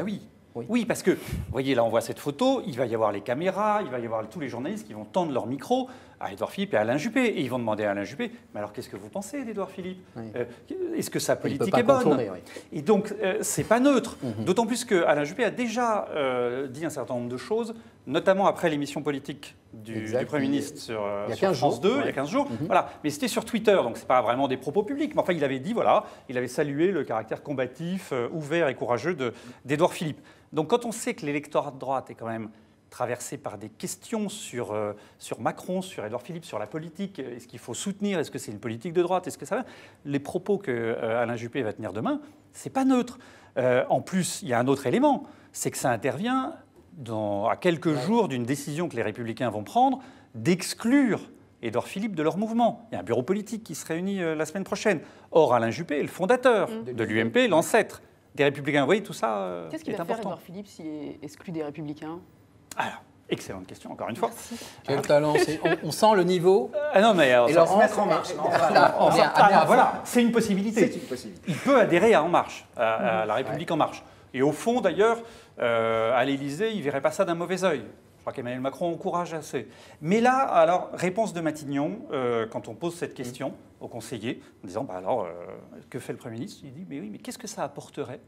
Oui, parce que, vous voyez, là, on voit cette photo, il va y avoir les caméras, il va y avoir tous les journalistes qui vont tendre leur micro à Édouard Philippe et à Alain Juppé. Et ils vont demander à Alain Juppé, mais alors qu'est-ce que vous pensez d'Édouard Philippe? Est-ce que sa politique est bonne? Et donc, c'est pas neutre. D'autant plus qu'Alain Juppé a déjà dit un certain nombre de choses, notamment après l'émission politique du Premier ministre sur France 2, il y a 15 jours. Voilà. Mais c'était sur Twitter, donc c'est pas vraiment des propos publics. Mais enfin, il avait dit, voilà, il avait salué le caractère combatif, ouvert et courageux d'Édouard Philippe. Donc quand on sait que l'électorat de droite est quand même traversé par des questions sur Macron, sur Édouard Philippe, sur la politique, est-ce qu'il faut soutenir, est-ce que c'est une politique de droite, est-ce que ça va? Les propos que Alain Juppé va tenir demain, c'est pas neutre. En plus, il y a un autre élément, c'est que ça intervient à quelques jours d'une décision que les Républicains vont prendre d'exclure Édouard Philippe de leur mouvement. Il y a un bureau politique qui se réunit la semaine prochaine. Or, Alain Juppé est le fondateur de l'UMP, l'ancêtre des Républicains. Vous voyez, tout ça Qu'est-ce qu'il va faire, Édouard Philippe, s'il est exclu des Républicains? Alors, excellente question, encore une fois. Quel talent, on sent le niveau. Non, mais et leur se mettre en marche. Voilà, c'est une possibilité. Il peut adhérer à En Marche, à la République En Marche. Et au fond, d'ailleurs, à l'Élysée, il ne verrait pas ça d'un mauvais œil. Je crois qu'Emmanuel Macron encourage assez. Mais là, alors, réponse de Matignon, quand on pose cette question au conseiller, en disant, que fait le Premier ministre? Il dit, mais oui, mais qu'est-ce que ça apporterait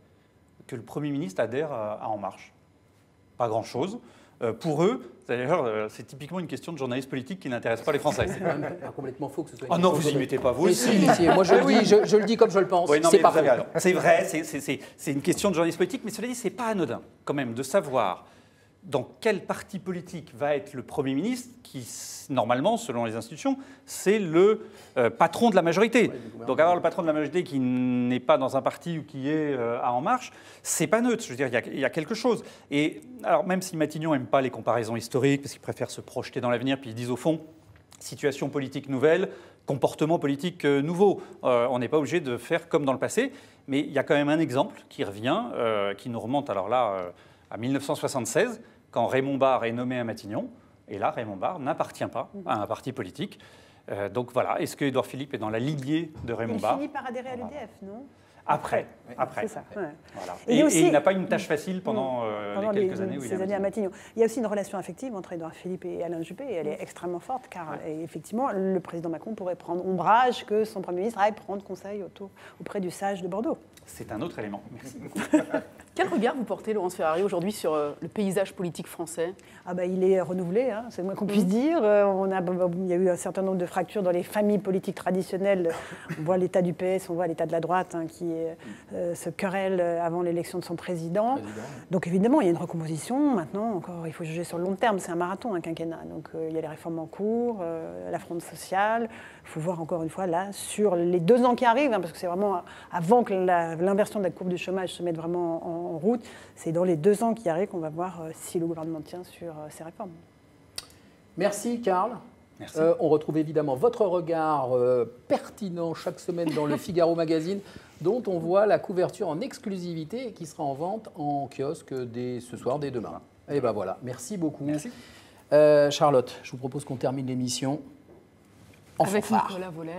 que le Premier ministre adhère à En Marche? Pas grand-chose. Pour eux, d'ailleurs, c'est typiquement une question de journaliste politique qui n'intéresse pas les Français. C'est quand même complètement faux que ce soit une question. Ah non, vous n'y mettez pas vous aussi. Moi, je le dis comme je le pense. Oui, non, c'est pas faux. C'est vrai, c'est une question de journaliste politique, mais cela dit, c'est pas anodin, quand même, de savoir dans quel parti politique va être le Premier ministre qui, normalement, selon les institutions, c'est le patron de la majorité. Donc avoir le patron de la majorité qui n'est pas dans un parti ou qui est à En Marche, c'est pas neutre. Je veux dire, il y a quelque chose. Et alors, même si Matignon n'aime pas les comparaisons historiques, parce qu'il préfère se projeter dans l'avenir, puis ils disent au fond, situation politique nouvelle, comportement politique nouveau. On n'est pas obligé de faire comme dans le passé, mais il y a quand même un exemple qui revient, qui nous remonte alors là à 1976, quand Raymond Barre est nommé à Matignon. Et là, Raymond Barre n'appartient pas à un parti politique. Donc voilà, est-ce que Édouard Philippe est dans la lignée de Raymond Barre? Il finit par adhérer à l'UDF, non? Après. C'est ça. Ouais. Voilà. Et il n'a pas une tâche facile pendant les quelques années où il est à Matignon. Il y a aussi une relation affective entre Édouard Philippe et Alain Juppé, et elle est extrêmement forte, car effectivement, le président Macron pourrait prendre ombrage que son Premier ministre aille prendre conseil auprès du sage de Bordeaux. C'est un autre élément. Merci beaucoup. Quel regard vous portez, Laurence Ferrari, aujourd'hui sur le paysage politique français? Il est renouvelé, hein, c'est le moins qu'on puisse dire. Il y a eu un certain nombre de fractures dans les familles politiques traditionnelles. On voit l'état du PS, on voit l'état de la droite qui se querelle avant l'élection de son président. Donc évidemment, il y a une recomposition. Maintenant, encore, il faut juger sur le long terme. C'est un marathon, un quinquennat. Donc il y a les réformes en cours, la fronde sociale. Il faut voir encore une fois là, sur les 2 ans qui arrivent, hein, parce que c'est vraiment avant que l'inversion de la courbe du chômage se mette vraiment en route, c'est dans les 2 ans qui arrivent qu'on va voir si le gouvernement tient sur ces réformes. Merci, Karl. Merci. On retrouve évidemment votre regard pertinent chaque semaine dans le Figaro Magazine, dont on voit la couverture en exclusivité et qui sera en vente en kiosque dès ce soir, dès demain. Et ben voilà, merci beaucoup. Merci. Charlotte, je vous propose qu'on termine l'émission en Avec fanfare. Nicolas Voller.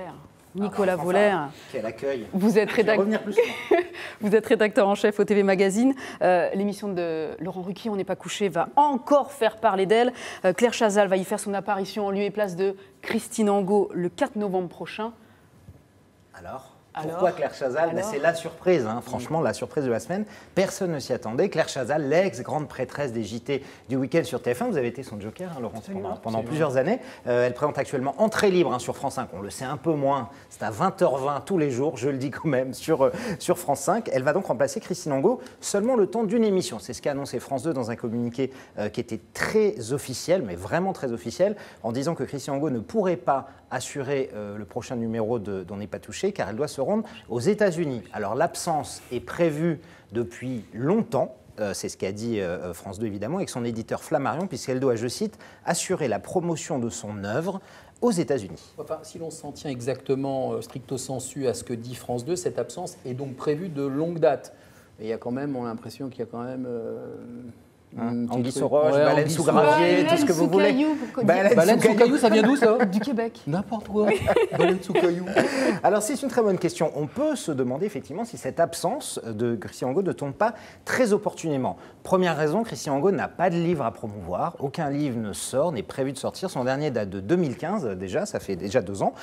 Nicolas Voller, Quel accueil. vous êtes Revenir plus souvent. Vous êtes rédacteur en chef au TV Magazine. L'émission de Laurent Ruquier, On n'est pas couché, va encore faire parler d'elle. Claire Chazal va y faire son apparition en lieu et place de Christine Angot le 4 novembre prochain. Alors, pourquoi Claire Chazal? C'est la surprise, hein, franchement, la surprise de la semaine. Personne ne s'y attendait. Claire Chazal, l'ex-grande prêtresse des JT du week-end sur TF1, vous avez été son joker, hein, Laurence, pendant plusieurs années. Elle présente actuellement Entrée libre sur France 5. On le sait un peu moins, c'est à 20h20 tous les jours, je le dis quand même, sur France 5. Elle va donc remplacer Christine Angot seulement le temps d'une émission. C'est ce qu'a annoncé France 2 dans un communiqué qui était très officiel, mais vraiment très officiel, en disant que Christine Angot ne pourrait pas assurer le prochain numéro d'On n'est pas touché, car elle doit se rendre aux États-Unis. Alors l'absence est prévue depuis longtemps, c'est ce qu'a dit France 2 évidemment, avec son éditeur Flammarion, puisqu'elle doit, je cite, assurer la promotion de son œuvre aux États-Unis. Enfin, si l'on s'en tient exactement stricto sensu à ce que dit France 2, cette absence est donc prévue de longue date. Et il y a quand même, on a l'impression qu'il y a quand même... Anguille sous roche, baleine sous gravier, tout ce que vous voulez. Baleine sous caillou, ça vient d'où ça? Du Québec. N'importe quoi. Baleine sous caillou. Alors c'est une très bonne question. On peut se demander effectivement si cette absence de Christine Angot ne tombe pas très opportunément. Première raison, Christine Angot n'a pas de livre à promouvoir. Aucun livre ne sort, n'est prévu de sortir. Son dernier date de 2015 déjà, ça fait déjà 2 ans.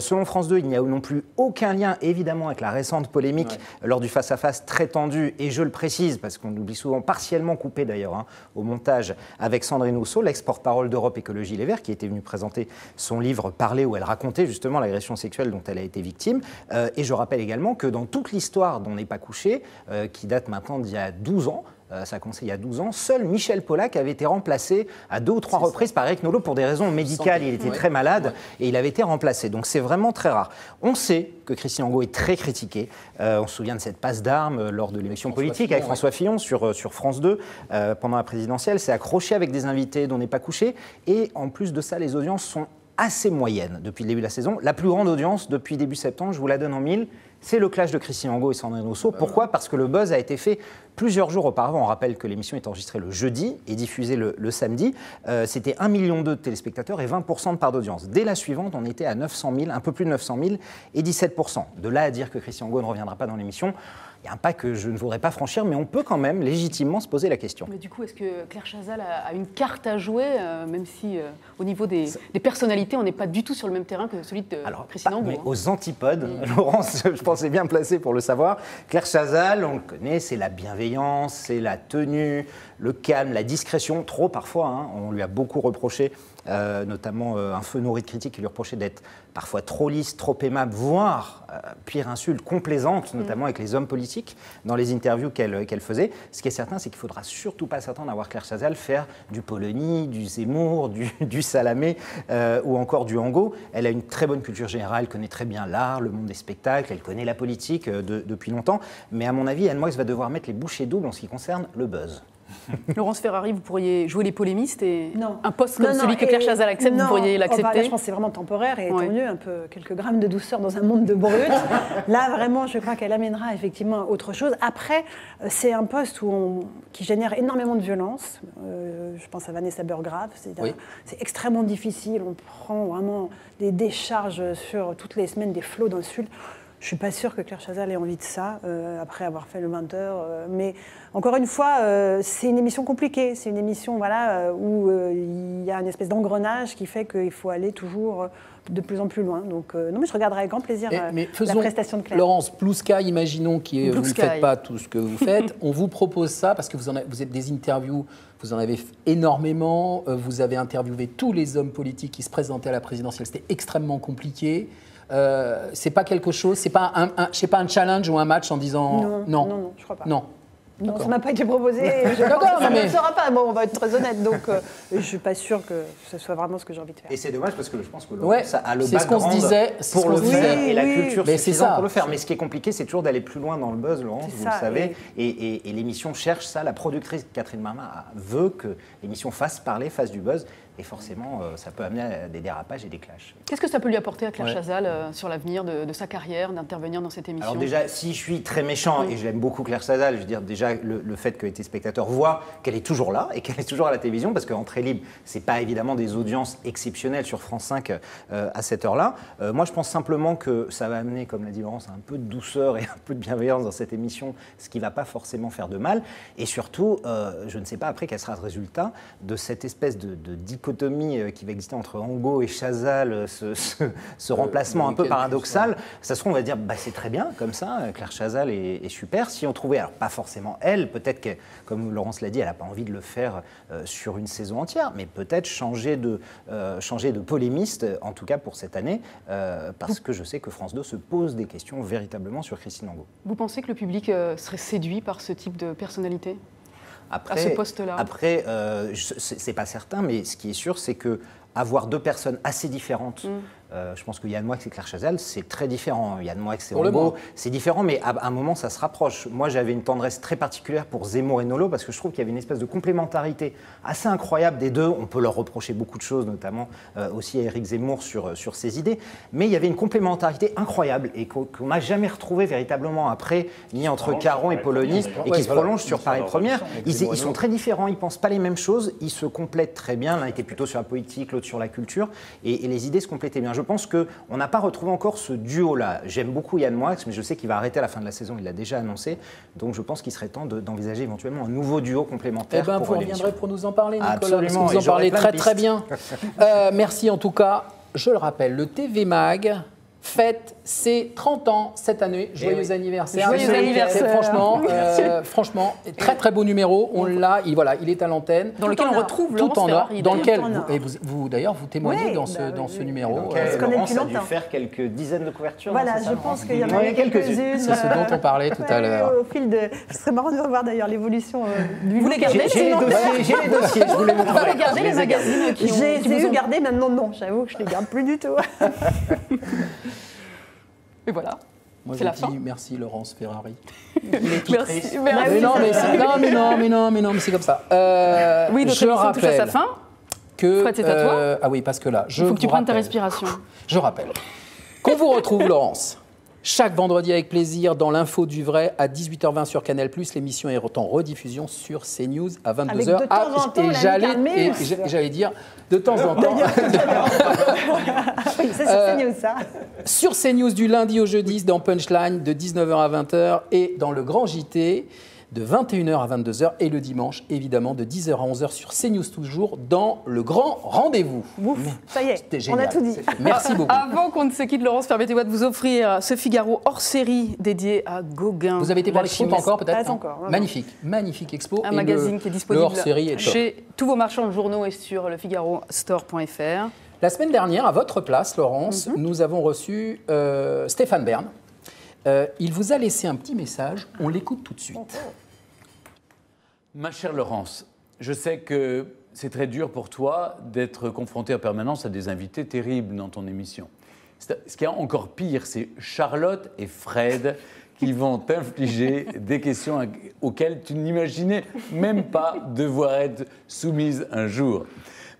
Selon France 2, il n'y a non plus aucun lien évidemment avec la récente polémique lors du face-à-face très tendu, et je le précise parce qu'on l'oublie souvent, partiellement coupé d'ailleurs au montage, avec Sandrine Rousseau, l'ex-porte-parole d'Europe Écologie Les Verts, qui était venue présenter son livre Parler, où elle racontait justement l'agression sexuelle dont elle a été victime. Et je rappelle également que dans toute l'histoire d'On n'est pas couché, qui date maintenant d'il y a 12 ans, ça a commencé il y a 12 ans, seul Michel Pollack avait été remplacé à 2 ou 3 reprises par Eric Nolot pour des raisons médicales. Il était très malade et il avait été remplacé. Donc c'est vraiment très rare. On sait que Christine Angot est très critiquée. On se souvient de cette passe d'armes lors de l'élection politique avec François Fillon sur France 2 pendant la présidentielle. C'est accroché avec des invités d'On n'est pas couché. Et en plus de ça, les audiences sont assez moyennes depuis le début de la saison. La plus grande audience depuis début septembre, je vous la donne en 1000, c'est le clash de Christine Angot et Sandrine Rousseau. Pourquoi? Parce que le buzz a été fait plusieurs jours auparavant. On rappelle que l'émission est enregistrée le jeudi et diffusée le samedi. C'était 1,2 million de téléspectateurs et 20% de part d'audience. Dès la suivante, on était à 900 000, un peu plus de 900 000 et 17%. De là à dire que Christine Angot ne reviendra pas dans l'émission, il y a un pas que je ne voudrais pas franchir, mais on peut quand même légitimement se poser la question. Mais du coup, est-ce que Claire Chazal a une carte à jouer, même si au niveau des personnalités, on n'est pas du tout sur le même terrain que celui de Christine Angot? Mais aux antipodes, Laurence, je pense est bien placée pour le savoir. Claire Chazal, on le connaît, c'est la bienveillance, c'est la tenue, le calme, la discrétion, trop parfois. Hein, on lui a beaucoup reproché, notamment un feu nourri de critiques qui lui reprochait d'être parfois trop lisse, trop aimable, voire, pire insulte, complaisante, notamment avec les hommes politiques, dans les interviews qu'elle faisait. Ce qui est certain, c'est qu'il ne faudra surtout pas s'attendre à voir Claire Chazal faire du Polony, du Zemmour, du Salamé ou encore du Angot. Elle a une très bonne culture générale, connaît très bien l'art, le monde des spectacles, elle connaît la politique depuis longtemps. Mais à mon avis, Anne Moix va devoir mettre les bouchées doubles en ce qui concerne le buzz. Laurence Ferrari, vous pourriez jouer les polémistes et un poste comme celui que Claire Chazal accepte, vous pourriez l'accepter? Je pense que c'est vraiment temporaire et tant mieux, un peu quelques grammes de douceur dans un monde de brut. Là, vraiment, je crois qu'elle amènera effectivement autre chose. Après, c'est un poste qui génère énormément de violence. Je pense à Vanessa Burgraff. C'est extrêmement difficile. On prend vraiment des décharges sur toutes les semaines, des flots d'insultes. Je ne suis pas sûre que Claire Chazal ait envie de ça, après avoir fait le 20h. Mais encore une fois, c'est une émission compliquée. C'est une émission où il y a une espèce d'engrenage qui fait qu'il faut aller toujours de plus en plus loin. Donc, non, mais je regarderai avec grand plaisir la prestation de Claire. Laurence, Blue Sky, imaginons que vous ne faites pas tout ce que vous faites. On vous propose ça parce que vous êtes des interviews, vous en avez énormément. Vous avez interviewé tous les hommes politiques qui se présentaient à la présidentielle. C'était extrêmement compliqué. C'est pas quelque chose, c'est pas un challenge ou un match en disant non, je crois pas. Non. Non, ça m'a pas été proposé. Je pense que ça ne le sera pas. Bon, on va être très honnête. Donc, je suis pas sûre que ce soit vraiment ce que j'ai envie de faire. Et c'est dommage parce que je pense que Laurence a le background ce qu'on se disait, pour le faire et la culture mais suffisante pour le faire. Mais ce qui est compliqué, c'est toujours d'aller plus loin dans le buzz, Laurence, vous le savez. Et l'émission cherche ça. La productrice Catherine Marmin veut que l'émission fasse parler, fasse du buzz. Et forcément, ça peut amener à des dérapages et des clashs. Qu'est-ce que ça peut lui apporter à Claire Chazal sur l'avenir de sa carrière, d'intervenir dans cette émission? Alors déjà, si je suis très méchant, et j'aime beaucoup Claire Chazal, je veux dire déjà le fait que les téléspectateurs voient qu'elle est toujours là et qu'elle est toujours à la télévision, parce qu'Entrée libre, c'est pas évidemment des audiences exceptionnelles sur France 5 à cette heure-là. Moi, je pense simplement que ça va amener, comme l'a dit Laurence, un peu de douceur et un peu de bienveillance dans cette émission, ce qui ne va pas forcément faire de mal. Et surtout, je ne sais pas après quel sera le résultat de cette espèce de dichotomie qui va exister entre Angot et Chazal, ce remplacement un peu paradoxal. Ça se trouve, on va dire, c'est très bien comme ça, Claire Chazal est super. Si on trouvait, alors pas forcément elle, peut-être que, comme Laurence l'a dit, elle n'a pas envie de le faire sur une saison entière, mais peut-être changer de polémiste, en tout cas pour cette année, parce que je sais que France 2 se pose des questions véritablement sur Christine Angot. Vous pensez que le public serait séduit par ce type de personnalité ? Après, à ce poste-là. Après, c'est pas certain, mais ce qui est sûr, c'est que avoir deux personnes assez différentes, je pense que Yann Moix et Claire Chazal, c'est très différent. Yann Moix et Angot, c'est différent, mais à un moment, ça se rapproche. Moi, j'avais une tendresse très particulière pour Zemmour et Nolot, parce que je trouve qu'il y avait une espèce de complémentarité assez incroyable des deux. On peut leur reprocher beaucoup de choses, notamment aussi à Éric Zemmour sur ses idées, mais il y avait une complémentarité incroyable et qu'on n'a jamais retrouvé véritablement après, ni entre Caron et Polony, et qui se prolonge sur Paris Première. Ils sont très différents, ils ne pensent pas les mêmes choses, ils se complètent très bien. L'un était plutôt sur la politique, l'autre sur la culture, et les idées se complétaient bien. Je pense qu'on n'a pas retrouvé encore ce duo-là. J'aime beaucoup Yann Moix, mais je sais qu'il va arrêter à la fin de la saison, il l'a déjà annoncé. Donc je pense qu'il serait temps d'envisager éventuellement un nouveau duo complémentaire. Vous reviendrez pour nous en parler, Nicolas. Absolument. Parce que vous en parlez très bien. Merci en tout cas. Je le rappelle, le TV Mag fête ses 30 ans cette année. Joyeux anniversaire. Joyeux anniversaire. Franchement, très beau numéro. On l'a, il est à l'antenne. Dans lequel on retrouve tout en or. Dans lequel vous d'ailleurs vous témoignez dans ce numéro. Laurence a dû faire quelques dizaines de couvertures. Voilà, je pense qu'il y en a quelques-unes. C'est ce dont on parlait tout à l'heure. Au fil de, ce serait marrant de revoir d'ailleurs l'évolution. Vous les gardez J'ai les dossiers, je vous les montre. Vous les gardez les magazines qui J'ai eu gardé, maintenant non. J'avoue que je les garde plus du tout. Et voilà. Moi, c'est la je fin. dis merci Laurence Ferrari. Merci. Mais non, mais c'est comme ça. Oui, notre émission touche à sa fin. Fred, c'est à toi. Ah oui, parce que là, il faut que tu prennes ta respiration. Je rappelle qu'on vous retrouve, Laurence, chaque vendredi avec plaisir dans l'Info du Vrai à 18h20 sur Canal+. L'émission est en rediffusion sur CNews à 22h. Avec de temps en temps, j'allais dire de temps en temps. Oui, c'est sur CNews, ça. Sur CNews du lundi au jeudi dans Punchline de 19h à 20h et dans le Grand JT de 21h à 22h et le dimanche, évidemment, de 10h à 11h sur CNews toujours dans le Grand Rendez-vous. Ouf, ça y est, on a tout dit. Merci beaucoup. Avant qu'on ne se quitte, Laurence, permettez-moi de vous offrir ce Figaro hors série dédié à Gauguin. Vous avez été voir l'expo encore peut-être? Pas encore. Magnifique expo. Un magazine qui est disponible est chez tous vos marchands de journaux et sur le figarostore.fr. La semaine dernière, à votre place, Laurence, nous avons reçu Stéphane Bern. Il vous a laissé un petit message, on l'écoute tout de suite. Ma chère Laurence, je sais que c'est très dur pour toi d'être confrontée en permanence à des invités terribles dans ton émission. Ce qui est encore pire, c'est Charlotte et Fred qui vont t'infliger des questions auxquelles tu n'imaginais même pas devoir être soumise un jour.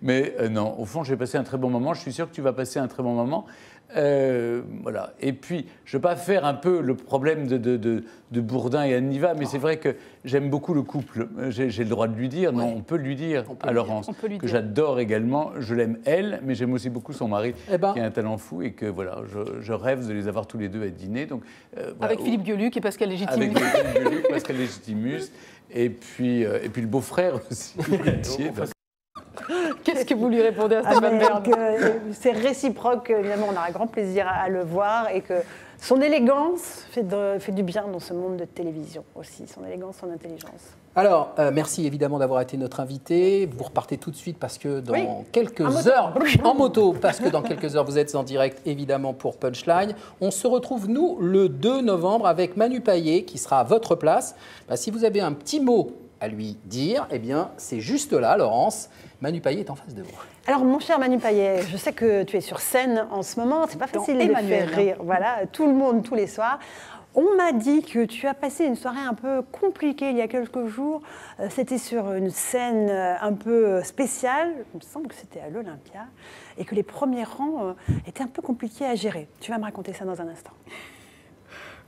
Mais non, au fond, j'ai passé un très bon moment. Je suis sûr que tu vas passer un très bon moment. Voilà. Et puis, je ne veux pas faire un peu le problème de Bourdin et Anne Niva, mais c'est vrai que j'aime beaucoup le couple. J'ai le droit de lui dire, non, on peut lui dire à Laurence, que j'adore également. Je l'aime elle, mais j'aime aussi beaucoup son mari, qui a un talent fou, et que voilà, je rêve de les avoir tous les deux à dîner. Donc, voilà, avec Philippe Gueluc et Pascal Légitimus. Avec Philippe Gueluc, Pascal Légitimus, et puis le beau-frère aussi. Qu'est-ce que vous lui répondez à Stéphane Bern? C'est réciproque, évidemment, on a un grand plaisir à le voir et que son élégance fait du bien dans ce monde de télévision aussi, son élégance, son intelligence. Alors, merci évidemment d'avoir été notre invité. Vous repartez tout de suite parce que dans quelques heures, en moto, parce que dans quelques heures, vous êtes en direct évidemment pour Punchline. On se retrouve, nous, le 2 novembre avec Manu Payet qui sera à votre place. Si vous avez un petit mot à lui dire, eh bien, c'est juste là, Laurence. Manu Payet est en face de vous. Alors, mon cher Manu Payet, je sais que tu es sur scène en ce moment. C'est pas facile de faire rire. Voilà, tout le monde, tous les soirs. On m'a dit que tu as passé une soirée un peu compliquée il y a quelques jours. C'était sur une scène un peu spéciale. Il me semble que c'était à l'Olympia. Et que les premiers rangs étaient un peu compliqués à gérer. Tu vas me raconter ça dans un instant.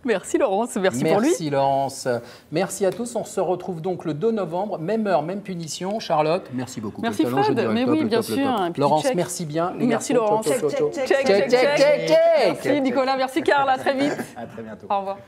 Merci Laurence, merci pour lui. Merci Laurence. Merci à tous. On se retrouve donc le 2 novembre, même heure, même punition. Charlotte, merci beaucoup. Merci Fred, mais oui, bien sûr. Laurence, merci bien. Merci Laurence. Check. Merci Nicolas, merci Karl, à très vite. À très bientôt. Au revoir.